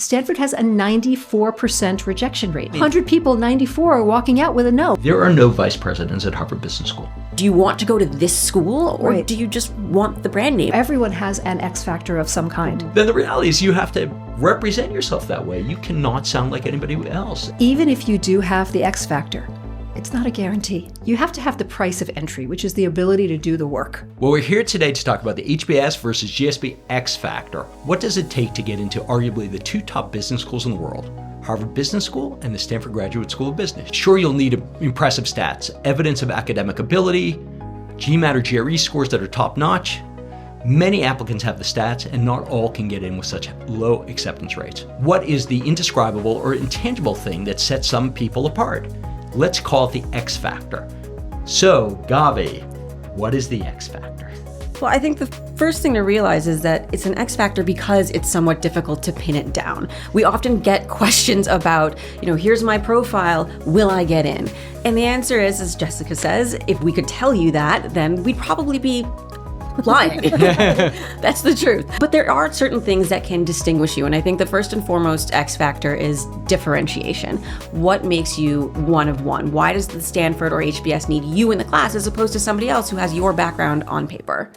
Stanford has a 94% rejection rate. 100 people, 94 are walking out with a no. There are no vice presidents at Harvard Business School. Do you want to go to this school, or Right. do you just want the brand name? Everyone has an X factor of some kind. Then the reality is you have to represent yourself that way. You cannot sound like anybody else. Even if you do have the X factor, it's not a guarantee. You have to have the price of entry, which is the ability to do the work. Well, we're here today to talk about the HBS versus GSB X Factor. What does it take to get into arguably the two top business schools in the world? Harvard Business School and the Stanford Graduate School of Business. Sure, you'll need impressive stats, evidence of academic ability, GMAT or GRE scores that are top-notch. Many applicants have the stats, and not all can get in with such low acceptance rates. What is the indescribable or intangible thing that sets some people apart? Let's call it the X Factor. So, Gavi, what is the X Factor? Well, I think the first thing to realize is that it's an X factor because it's somewhat difficult to pin it down. We often get questions about, here's my profile, will I get in? And the answer is, as Jessica says, if we could tell you that, then we'd probably be lying. That's the truth. But there are certain things that can distinguish you. And I think the first and foremost X factor is differentiation. What makes you one of one? Why does the Stanford or HBS need you in the class as opposed to somebody else who has your background on paper?